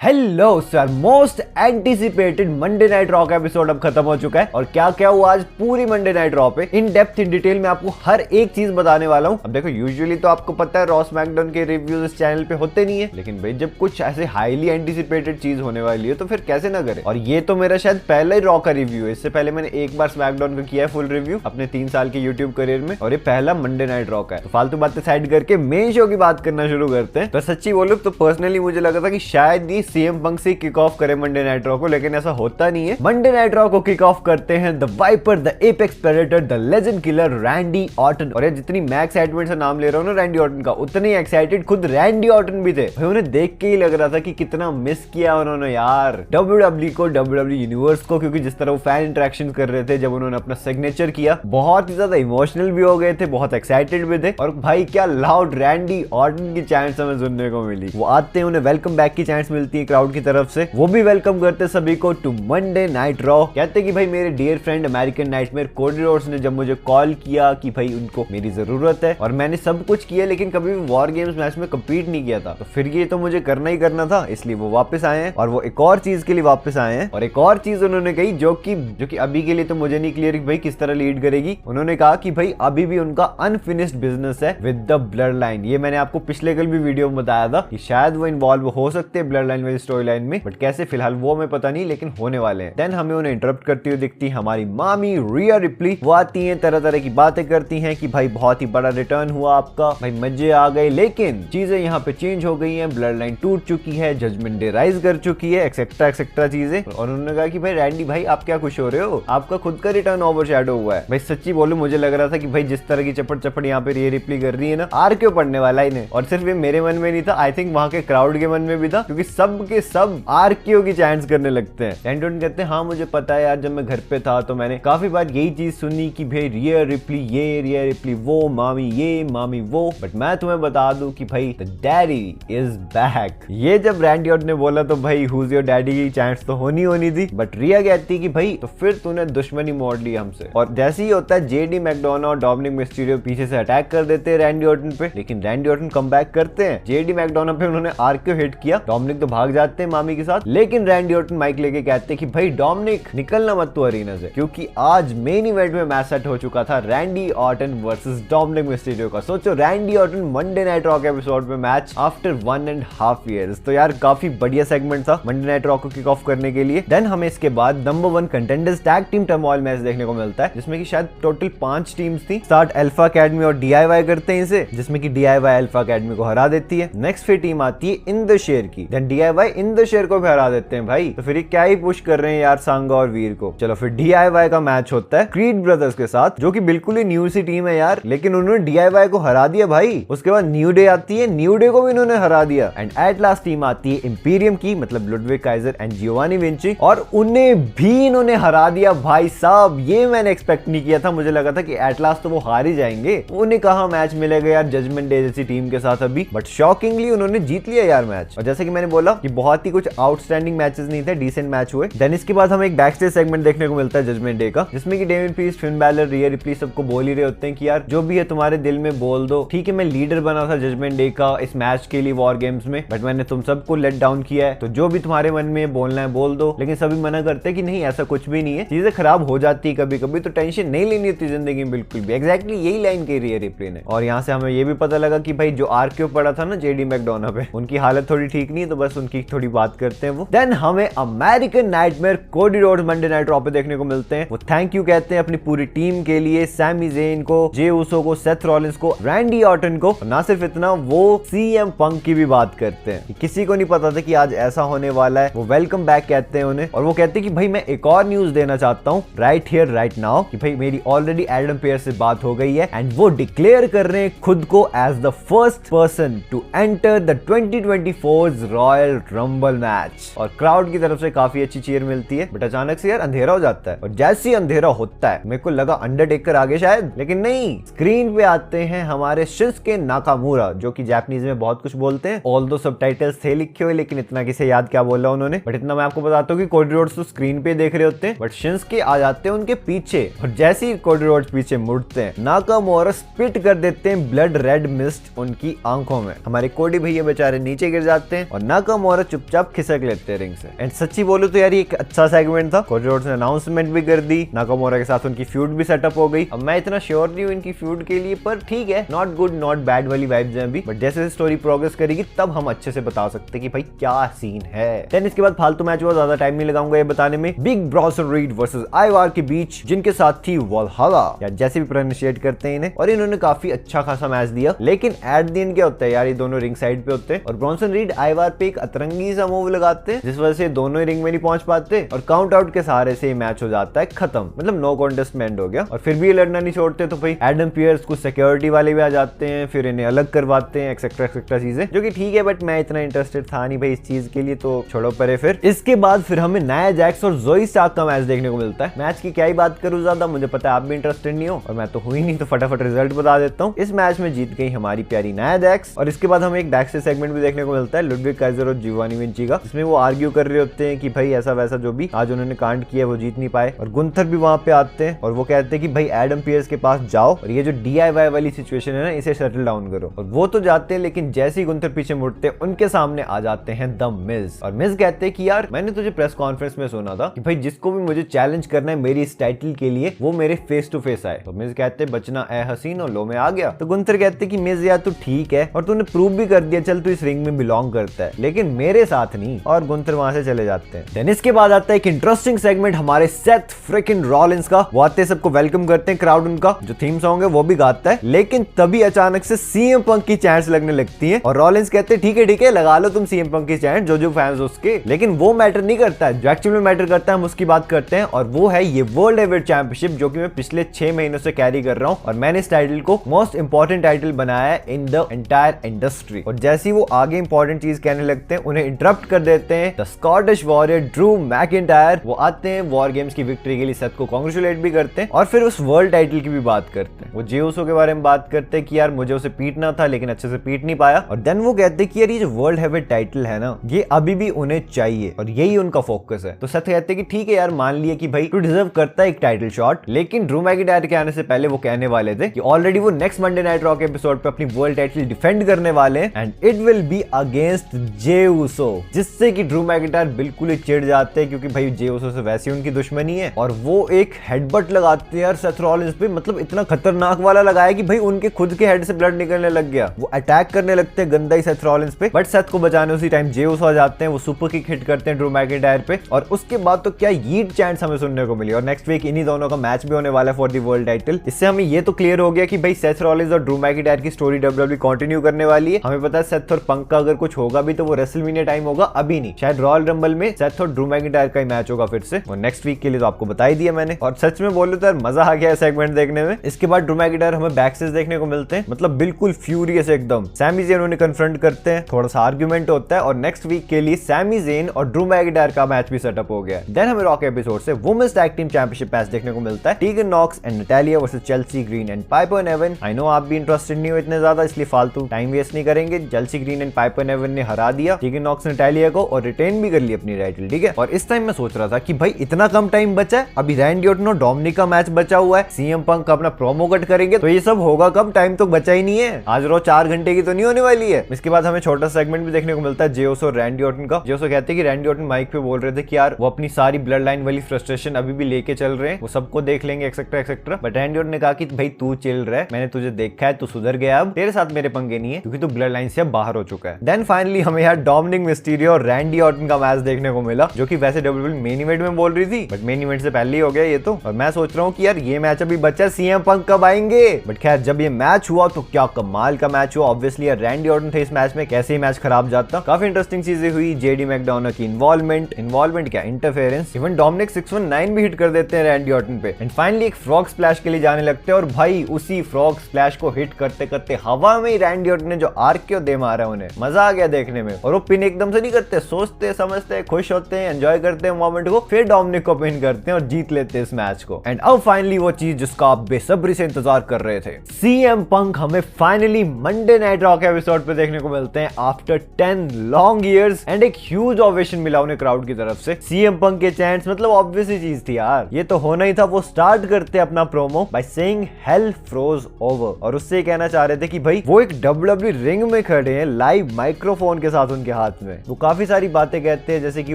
Hello sir, most anticipated Monday night raw का episode अब खत्म हो चुका है और क्या क्या हुआ आज पूरी मंडे नाइट रॉ पे इन डेप्थ इन डिटेल में आपको हर एक चीज बताने वाला हूं। अब देखो, यूजुअली तो आपको पता है रॉ स्मैकडाउन के रिव्यूज इस चैनल पे होते नहीं है, लेकिन भाई जब कुछ ऐसे हाईली एंटिसिपेटेड चीज होने वाली है तो फिर कैसे ना करे। और ये तो मेरा शायद पहला ही रॉ का रिव्यू है। इससे पहले मैंने एक बार स्मैकडाउन का किया है फुल रिव्यू अपने 3 साल के यूट्यूब करियर में, और ये पहला मंडे नाइट रॉ का है। तो फालतू बातें साइड करके मेन शो की बात करना शुरू करते हैं। तो सच्ची बोलूं तो पर्सनली मुझे लगा था कि शायद ये सीएम पंक से किक ऑफ करे मंडे नाइट रॉ को, लेकिन ऐसा होता नहीं है। मंडे नाइट रॉ को किक ऑफ करते हैं the viper, the apex predator, the legend killer Randy Orton. और ये जितनी मैं एक्साइटमेंट से नाम ले रहा हूँ ना रैंडी ऑर्टन का, उतने ही एक्साइटेड खुद रैंडी ऑर्टन भी थे। भाई उन्हें देख के ही लग रहा था कि कितना मिस किया उन्होंने यार WWE को, WWE यूनिवर्स को, क्योंकि जिस तरह वो फैन इंटरेक्शन कर रहे थे जब उन्होंने अपना सिग्नेचर किया, बहुत ही ज्यादा इमोशनल भी हो गए थे, बहुत एक्साइटेड भी थे। और भाई क्या लाउड रैंडी ऑर्टन की चैंट्स हमें सुनने को मिली। वो आते हैं, उन्हें वेलकम बैक की चैंट्स मिलती है क्राउड की तरफ से, वो भी वेलकम करते सभी को टू मंडे नाइट रॉ। कहते कि भाई मेरे dear friend American nightmare Cody Rhodes ने जब मुझे कॉल किया कि भाई उनको मेरी जरूरत है और मैंने सब कुछ किया लेकिन कभी भी वॉर गेम्स मैच में कम्पीट नहीं किया था, तो फिर ये तो मुझे करना ही करना था, इसलिए वो वापस आए हैं। और वो एक और चीज के लिए वापस आए हैं, और एक और चीज उन्होंने कही जो कि अभी के लिए तो मुझे नहीं क्लियर कि भाई किस तरह लीड करेगी। उन्होंने कहा कि भाई अभी भी उनका अनफिनिश्ड बिजनेस है विद द ब्लड लाइन। ये मैंने आपको पिछले कल भी वीडियो में बताया था कि शायद वो इन्वॉल्व हो सकते हैं ब्लड लाइन वाली स्टोरी लाइन में, बट कैसे फिलहाल वो हमें पता नहीं, लेकिन होने वाले हैं। देन हमें उन्हें इंटरप्ट करती हुई दिखती है हमारी मामी रिया रिप्ली। वो आती हैं, तरह तरह की बातें करती हैं कि भाई बहुत ही बड़ा रिटर्न हुआ आपका, भाई मजे आ गए, लेकिन चीजें यहाँ पे चेंज हो गई हैं, ब्लड लाइन टूट चुकी है, जजमेंट डे राइज कर चुकी है, एक्सेट्रा एक्सेट्रा चीजें। और उन्होंने कहा कि भाई रैंडी भाई आप क्या खुश हो रहे हो, आपका खुद का रिटर्न ओवरशैडो हुआ है। भाई सच्ची बोलूं मुझे लग रहा था कि भाई जिस तरह की चपट चपट यहाँ पे रिया रिप्ली कर रही है ना, आर क्यों पड़ने वाला इन्हें। और सिर्फ ये मेरे मन में नहीं था, आई थिंक वहां के क्राउड के मन में भी था, क्योंकि सब के सब आर क्यों की चैंट्स करने लगते हैं। एंटोन कहते हैं हाँ मुझे पता है यार, जब मैं घर पे था तो मैंने काफी बार यही चीज सुनी कि भाई रिया रिप्ली ये, रिया रिप्ली वो, मामी ये मामी वो, बट मैं तुम्हें बता दूं कि भाई द डैडी इज बैक। ये जब रैंडी ऑर्टन ने बोला तो भाई हुज योर डैडी की चांस तो होनी थी, बट रिया कहती कि भाई तो फिर तूने दुश्मनी मोड़ ली हमसे। और जैसे ही होता है जेडी मैकडोना और डोमिनिक मिस्टीरियो पीछे से अटैक कर देते हैं रैंडी ऑर्टन पे, लेकिन रैंडी ऑर्टन कम बैक करते हैं। जेडी मैकडोना पे उन्होंने आरक्यू हिट किया, डोमिनिक तो भाग जाते हैं मामी के साथ, लेकिन रैंडी ऑर्टन माइक लेके कहते कि भाई डोमिनिक निकलना मत तू अरीना से, क्योंकि आज मेन इवेंट में मैच सेट हो चुका था Randy Orton versus Dominik Mysterio का। सोचो Randy Orton Monday night Raw के एपिसोड में मैच आफ्टर 1.5 years। तो यार काफी बढ़िया सेगमेंट था मंडे नाइट रॉ को किक ऑफ करने के लिए। देन हमें इसके बाद number 1 contenders tag team turmoil match देखने को मिलता है, जिसमें कि शायद टोटल 5 टीम्स थी। स्टार्ट अल्फा अकेडमी और डीआईवाई करते हैं इसे, जिसमें कि डीआईवाई अल्फा अकेडमी को हरा देती है। नेक्स्ट फिर टीम आती है इन द शेयर की, then DIY in the share को भी हरा देते हैं भाई। तो फिर क्या ही पुश कर रहे हैं यार सांगा और वीर को। चलो फिर डीआईवाई का मैच होता है क्रीड ब्रदर्स के साथ, जो कि बिल्कुल ही न्यू सी टीम है यार, लेकिन उन्होंने डीआईवाई को हरा दिया भाई। उसके बाद न्यू डे आती है, न्यू डे को भी इन्होंने हरा दिया। एंड एट लास्ट टीम आती है इंपीरियम की, मतलब Ludwig Kaizer and Giovanni Vinci, और उन्हें भी इन्होंने हरा दिया भाई साहब। ये मैंने एक्सपेक्ट नहीं किया था, मुझे लगा था कि एट लास्ट तो वो हार ही जाएंगे। उन्हें कहा मैच मिलेगा यार जजमेंट डे जैसी टीम के साथ अभी, बट शॉकिंगली उन्होंने जीत लिया यार मैच। और जैसे कि मैंने बोला कि बहुत ही कुछ आउटस्टैंडिंग मैचेस नहीं थे, डिसेंट मैच हुए। देन इसके बाद हमें एक बैकस्टेज सेगमेंट देखने को मिलता है जजमेंट डे का, जिसमें कि डेमियन प्रीस्ट, फिन बैलर, रिया रिप्ली सबको बोल ही रहे होते हैं कि यार जो भी है तुम्हारे दिल में बोल दो। ठीक है मैं लीडर बना था जजमेंट डे का इस मैच के लिए वॉर गेम्स में, बट मैंने तुम सबको लेट डाउन किया है, तो जो भी तुम्हारे मन में बोलना है बोल दो। लेकिन सभी मना करते हैं कि नहीं ऐसा कुछ भी नहीं है, चीजें खराब हो जाती है कभी कभी, तो टेंशन नहीं लेनी होती जिंदगी में बिल्कुल भी। एग्जैक्टली यही लाइन कही रिया रिप्ली ने। और यहाँ से हमें ये भी पता लगा कि भाई जो आरक्यू पड़ा था ना जेडी मैकडोना पे, उनकी हालत थोड़ी ठीक नहीं है, तो बस उनकी थोड़ी बात करते हैं वो। देन हमें American nightmare Cody roads Monday night raw पे देखने को मिलते हैं। वो थैंक यू कहते हैं अपनी पूरी टीम के लिए, सैमी ज़ेन को, जे उसो को, सेथ रॉलिंस को, रैंडी ऑर्टन को। ना सिर्फ इतना, वो सीएम पंक की भी बात करते हैं। किसी को नहीं पता था कि आज ऐसा होने वाला है। वो वेलकम बैक कहते हैं उन्हें, और वो कहते हैं कि भाई मैं एक और न्यूज देना चाहता हूँ राइट हियर राइट नाउ, कि भाई मेरी ऑलरेडी एडम पेयर से बात हो गई है, एंड वो डिक्लेयर कर रहे हैं खुद को as the first person to enter the 2024 Royal Rumble match. और क्राउड की तरफ से काफी अच्छी चीयर मिलती है, बट अचानक से यार अंधेरा हो जाता है, और जैसे ही अंधेरा होता है मेरे को लगा अंडरटेकर आगे शायद, लेकिन नहीं। स्क्रीन पे आते हैं हमारे शिंसुके नाकामुरा, जो कि जापानीज में बहुत कुछ बोलते हैं। ऑल्दो सबटाइटल्स थे लिखे हुए, लेकिन इतना किसे याद क्या बोला उन्होंने, बट इतना मैं आपको बताता हूँ कि कोडी रोड्स तो स्क्रीन पे देख रहे होते हैं, बट शिंसुके आ जाते हैं उनके पीछे, और जैसे ही कोडी रोड्स पीछे मुड़ते हैं नाकामुरा स्पिट कर देते हैं ब्लड रेड मिस्ट उनकी आंखों में। हमारे कोडी भैया बेचारे नीचे गिर जाते हैं, और नाकामुरा नाकामोरा चुपचाप खिसक लेते हैं रिंग से। एंड सच्ची बोलूं तो यार ये एक अच्छा सेगमेंट था। कोडी रोड्स ने अनाउंसमेंट भी कर दी, नाकामोरा के साथ उनकी फ्यूड भी सेटअप हो गई। अब मैं इतना श्योर नहीं हूँ इनकी फ्यूड के लिए, पर ठीक है, नॉट गुड नॉट बैड वाली वाइब्स हैं अभी, बट जैसे स्टोरी प्रोग्रेस करेगी तब हम अच्छे से बता सकते हैं कि भाई क्या सीन है। देन इसके बाद फालतू मैच हुआ, ज्यादा टाइम नहीं लगाऊंगा ये बताने में। बिग ब्रॉसन रीड वर्सेस आइवार के बीच, जिनके साथ थी वल्हला या जैसे भी प्रोनाउंसिएट करते हैं इन्हें, और इन्होंने काफी अच्छा खासा मैच दिया। लेकिन एट द एंड क्या होता है यार, ये दोनों रिंग साइड पे होते हैं और ब्रॉन्सन रीड आइवार पे एक अतरंगी सा मूव लगाते हैं, जिस वजह से दोनों ही रिंग में नहीं पहुंच पाते और काउंट आउट के सहारे से मैच हो जाता है खत्म। मतलब नो कॉन्टेस्ट में एंड हो गया। और फिर भी ये लड़ना नहीं छोड़ते, तो भाई एडम पियर्स को सिक्योरिटी वाले भी आ जाते हैं, फिर इन्हें अलग करवाते हैं, एक्सेट्रा एक्सेट्रा चीजें, जो कि ठीक है, बट मैं इतना इंटरेस्टेड था नहीं भाई इस चीज के लिए, तो छोड़ो परे। फिर इसके बाद फिर हमें नाया जैक्स और जोई स्टार्क का मैच देखने को मिलता है। मैच की क्या ही बात करूं, ज्यादा मुझे पता है आप भी इंटरेस्टेड नहीं हो और मैं तो हुई नहीं, तो फटाफट रिजल्ट बता देता हूँ। इस मैच में जीत गई हमारी प्यारी नाया जैक्स। और इसके बाद हमें एक बैक स्टेज सेगमेंट भी देखने को मिलता है लुडविग काइजर और जियोवानी विंची का, जिसमें वो आर्ग्यू कर रहे होते हैं कि भाई ऐसा वैसा जो भी आज उन्होंने कांड किया वो जीत नहीं पाए। और गुंथर भी वहां पे आते हैं और वो कहते हैं कि भाई एडम पियर्स के पास जाओ और ये जो DIY वाली सिचुएशन है ना, इसे सेटल डाउन करो। और वो तो जाते हैं, लेकिन जैसे ही गुंथर पीछे मुड़ते उनके सामने आ जाते हैं द मिज। और मिज कहते हैं कि यार मैंने तुझे प्रेस कॉन्फ्रेंस में सुना था कि भाई जिसको भी मुझे चैलेंज करना है मेरी इस टाइटल के लिए, वो मेरे फेस टू फेस आए। तो मिज कहते बचना ए हसीन और लो में आ गया। तो गुंथर कहते कि मिज यार तू ठीक है और तूने प्रूव भी कर दिया, चल तू इस रिंग में बिलोंग करता है, लेकिन मेरे साथ नहीं। और गुंथर वहां से चले जाते हैं। देन इसके बाद आता है एक इंटरेस्टिंग सेगमेंट हमारे सेथ फ्रिकिन रॉलिंस का। वो आते सबको वेलकम करते हैं, क्राउड उनका जो थीम सॉन्ग है वो भी गाता है, लेकिन तभी अचानक से सीएम पंक की चैंट्स लगने लगती हैं और रॉलिंस कहते हैं ठीक है लगा लो तुम सीएम पंक की चैंट, जो फैंस उसके। लेकिन वो मैटर नहीं करता है, जो एक्चुअली मैटर करता है हम उसकी बात करते हैं, और वो है ये वर्ल्ड हेवीवेट चैंपियनशिप, जो कि मैं पिछले 6 महीनों से कैरी कर रहा हूं और मैंने इस टाइटल को मोस्ट इंपॉर्टेंट टाइटल बनाया है इन द एंटायर इंडस्ट्री। और जैसे ही वो आगे इंपॉर्टेंट चीज कहने लगते हैं, उन्हें इंटरप्ट कर देते हैं the Scottish warrior Drew McIntyre. वो आते हैं, वॉर गेम्स की विक्ट्री के लिए सेथ को कांग्रेचुलेट भी करते हैं और फिर उस वर्ल्ड टाइटल की भी बात करते हैं। वो जे उसो के बारे में बात करते हैं कि यार मुझे उसे पीटना था लेकिन अच्छे से पीट नहीं पाया। और देन वो कहते हैं कि यार ये जो वर्ल्ड हेवीवेट टाइटल है ना, ये अभी भी उन्हें चाहिए और यही उनका फोकस है। तो सेथ कहते हैं कि ठीक है यार, मान लिया कि भाई तू डिजर्व करता है एक टाइटल शॉट, लेकिन ड्रू मैकिंटायर के आने से पहले वो कहने वाले थे कि ऑलरेडी वो नेक्स्ट मंडे नाइट रॉ के एपिसोड पे अपनी वर्ल्ड टाइटल डिफेंड करने वाले हैं and it will be against Jey Uso, जिससे कि ड्रू मैकिंटायर बिल्कुल ही चिढ़ जाते हैं, क्योंकि भाई जे उसो से वैसे उनकी दुश्मनी है। और वो एक हेडबट लगाते हैं यार सेथ रॉलिंस पे, मतलब इतना खतरनाक वाला लगाया कि भाई उनके खुद के हेड से ब्लड निकलने लग गया। वो अटैक करने लगते हैं गंदा ही सेथ रॉलिंस पे, बट सेथ को बचाने उसी टाइम जे उसो आ जाते हैं। वो सुपर किक हिट करते हैं ड्रू मैकिंटायर पे और उसके बाद तो क्या यीट चैंट्स हमें सुनने को मिली। और नेक्स्ट वीक इन्हीं दोनों का मैच भी होने वाला है फॉर द वर्ल्ड टाइटल। इससे हमें ये तो क्लियर हो गया कि भाई सेथ रॉलिंस और ड्रू मैकिंटायर की स्टोरी डब्ल्यूडब्ल्यूई कंटिन्यू करने वाली है। हमें पता है सेथ और पंक का अगर कुछ होगा भी तो वो रेसलमेनिया टाइम होगा, अभी नहीं। शायद रॉयल रंबल में सेथ और ड्रू मैकिंटायर का ही मैच होगा फिर से, और नेक्स्ट वीक के लिए तो आपको बता ही दिया मैंने। और सच में बोलूं तो यार मजा आ गया सेगमेंट देखने में। इसके बाद ड्रू मैकिंटायर हमें बैकस्टेज देखने को मिलते हैं, मतलब बिल्कुल फ्यूरियस एकदम। सैमी ज़ेन उन्हें कन्फ्रंट करते हैं, थोड़ा सा आर्गुमेंट होता है और नेक्स्ट वीक के लिए सैमी ज़ेन और ड्रू मैकिंटायर का मैच भी सेटअप हो गया है। देन हमें रॉ के एपिसोड से women's tag team championship match देखने को मिलता है, Tegan Nox and Natalya versus Chelsea Green and Piper Niven. I know आप भी इंटरेस्टेड नहीं हो इतने ज्यादा, इसलिए फालतू टाइम वेस्ट नहीं करेंगे। Chelsea Green and Piper Newan ने हरा दिया टीगन नॉक्स नटालिया को और रिटेन भी कर ली अपनी टाइटल, ठीक है। और इस टाइम मैं सोच रहा था कि भाई इतना कम टाइम बचा है, अभी रैंडी ऑर्टन और डोमिनिक का मैच बचा हुआ है, सीएम पंक अपना प्रोमो कट करेंगे, तो ये सब होगा कब, टाइम तो बचा ही नहीं है। आज रॉ 4 घंटे की तो नहीं होने वाली है। इसके बाद हमें छोटा सेगमेंट भी देखने को मिलता है जे उसो और रैंडी ऑर्टन का। जे उसो कहते हैं कि रैंडी ऑर्टन माइक पे बोल रहे थे कि यार वो अपनी सारी ब्लड लाइन वाली फ्रस्ट्रेशन अभी भी लेके चल रहे हैं, वो सबको देख लेंगे etcetera etcetera. But Randy Orton ने कहा कि भाई तू चिल रहा है, मैंने तुझे देखा है, तू सुधर गया, अब तेरे साथ मेरे पंगे नहीं है क्योंकि तू ब्लड लाइन से अब बाहर हो चुका है। देन फाइनली हमें यार डोमिनिक मिस्टीरियो और रैंडी ऑर्टन का मैच देखने को मिला, जो कि वैसे डब्ल्यूडब्ल्यूई मेन इवेंट में बोल रही थी, बट मेन इवेंट से पहले ही हो गया ये तो। और मैं सोच रहा हूँ कि यार ये मैच अभी बच्चा, सीएम पंक कब आएंगे। बट खैर जब ये मैच हुआ तो क्या कमाल का मैच हुआ। ऑब्वियसली यार रैंडी ऑर्टन थे इस मैच में, कैसे ही मैच खराब जाता। काफी इंटरेस्टिंग चीजें हुई, जेडी मैकडोनाल्ड की इन्वॉल्वमेंट क्या इंटरफेरेंस, इवन डोमिनिक 619 भी हिट कर देते हैं रैंडी ऑर्टन पे। एंड फाइनली एक फ्रॉग स्प्लैश के लिए जाने लगते हैं और भाई उसी फ्रॉग स्प्लैश को हिट करते करते हवा में ही रैंडी ऑर्टन ने जो आरकेओ दे मारा, उन्हें मजा आ गया देखने में। और वो पिन एकदम से नहीं करते, सोचते समझते खुश होते हैं, एंजॉय करते हैं मोमेंट को, फिर डोमिनिक को पिन करते हैं और जीत लेते हैं इस मैच को। एंड अब फाइनली वो चीज जिसका आप बेसब्री से इंतजार कर रहे थे, सीएम पंक हमें फाइनली मंडे नाइट रॉ के एपिसोड पे देखने को मिलते हैं आफ्टर 10 लॉन्ग इयर्स। एंड एक ह्यूज ओवेशन मिला उन्हें क्राउड की तरफ से। सीएम पंक के चैंट्स मतलब ऑब्वियस ही चीज थी यार, ये तो होना ही था। वो स्टार्ट करते अपना promo by saying hell froze over, और उससे कहना चाह रहे थे कि भाई वो एक डब्ल्यूडब्ल्यूई रिंग में खड़े हैं लाइव माइक्रोफोन के साथ उनके हाथ में। वो काफी सारी बातें कहते हैं, जैसे कि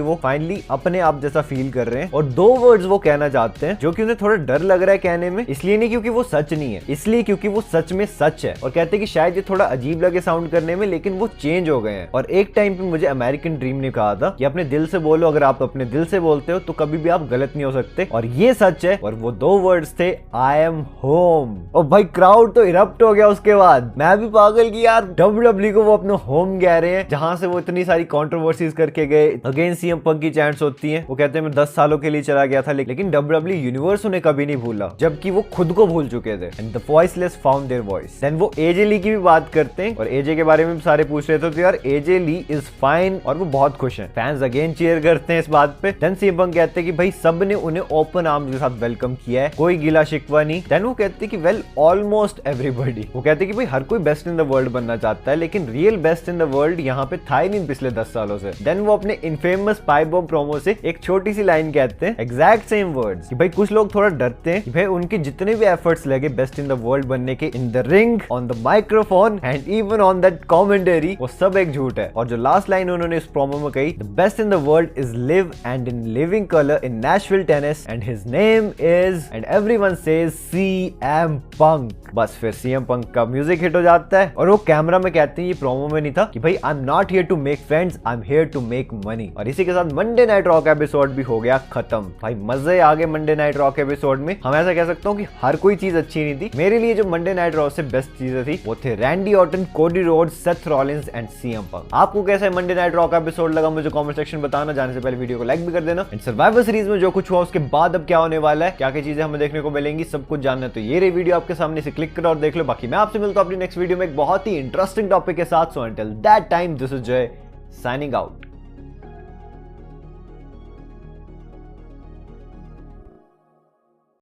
वो फाइनली अपने आप जैसा फील कर रहे हैं, और 2 वर्ड्स वो कहना चाहते हैं जो कि उन्हें थोड़ा डर लग रहा है कहने में, इसलिए नहीं क्योंकि वो सच नहीं है, इसलिए क्योंकि वो सच में सच है। और कहते हैं कि शायद ये थोड़ा अजीब लगे साउंड करने में, लेकिन वो चेंज हो गए हैं। और एक टाइम पे मुझे अमेरिकन ड्रीम ने कहा था कि अपने दिल से बोलो, अगर आप अपने दिल से बोलते हो तो कभी भी आप गलत नहीं हो सकते, और ये सच है। और वो 2 वर्ड्स थे, आई एम होम। और भाई क्राउड तो इरप्ट हो गया उसके बाद। मैं भी पागल की यार, WWE को वो अपना होम कह रहे हैं, जहां से वो इतनी सारी कंट्रोवर्सीज करके गए। अगेन सीएम पंक की चैंट्स होती हैं, वो कहते हैं मैं 10 सालों के लिए चला गया था, लेकिन WWE यूनिवर्स उन्हें कभी नहीं भूला, जबकि वो खुद को भूल चुके थे। And the voiceless found their voice. Then वो एजे ली की भी बात करते हैं, और एजे के बारे में भी सारे पूछ रहे थे, तो यार एजे ली इज फाइन, और वो बहुत खुश हैं। फैंस अगेन चीयर करते हैं इस बात पे। देन सीएम पंक कहते हैं कि भाई सबने उन्हें ओपन आर्म्स के साथ वेलकम किया है, कोई गिला शिकवा नहीं। देन वो कहते हैं कि वेल ऑलमोस्ट एवरीबॉडी। वो कहते हैं कि भाई हर कोई बेस्ट इन द वर्ल्ड बनना चाहता है, लेकिन real best in the world यहाँ पे था ही नहीं पिछले 10 सालों से। देन वो अपने इनफेमस पाइप बॉम्ब प्रोमो से एक छोटी सी लाइन कहते हैं, एग्जैक्ट सेम वर्ड्स, कि भाई कुछ लोग थोड़ा डरते हैं कि भाई उनके जितने भी एफर्ट्स लगे बेस्ट इन द वर्ल्ड बनने के, in the ring, on the microphone and even on that commentary, वो सब एक झूठ है। और जो लास्ट लाइन उन्होंने इस प्रोमो में कही, the best in the world is live and in living colour in Nashville Tennessee and his name is, and everyone says CM Punk. बस फिर सीएम पंक का म्यूजिक हिट हो जाता है, और वो कैमरा में कहते हैं, ये प्रोमो में नहीं था, कि भाई I am not here to make friends, I am here to make money. और इसी के साथ मंडे नाइट रॉक एपिसोड भी हो गया खत्म। भाई मजे आ गए मंडे नाइट रॉक एपिसोड में। हम ऐसा कह सकता हूँ कि हर कोई चीज अच्छी नहीं थी। मेरे लिए जो मंडे नाइट रॉक से बेस्ट चीजें थी वो थे Randy Orton, Cody Rhodes, Seth Rollins and CM Punk. आपको कैसा मंडे नाइट रॉक एपिसोड लगा मुझे कमेंट सेक्शन बताना। जाने से पहले वीडियो को लाइक भी कर देना। एंड सर्वाइवर सीरीज में जो कुछ हुआ उसके बाद अब क्या होने वाला है, क्या क्या चीजें हमें देखने को मिलेंगी, सब कुछ जानना है तो ये रही वीडियो आपके सामने, से क्लिक करो और देख लो। बाकी मैं आपसे मिलता हूं अपनी नेक्स्ट वीडियो में एक बहुत ही इंटरेस्टिंग टॉपिक के साथ। So until that time this is जय साइनिंग आउट।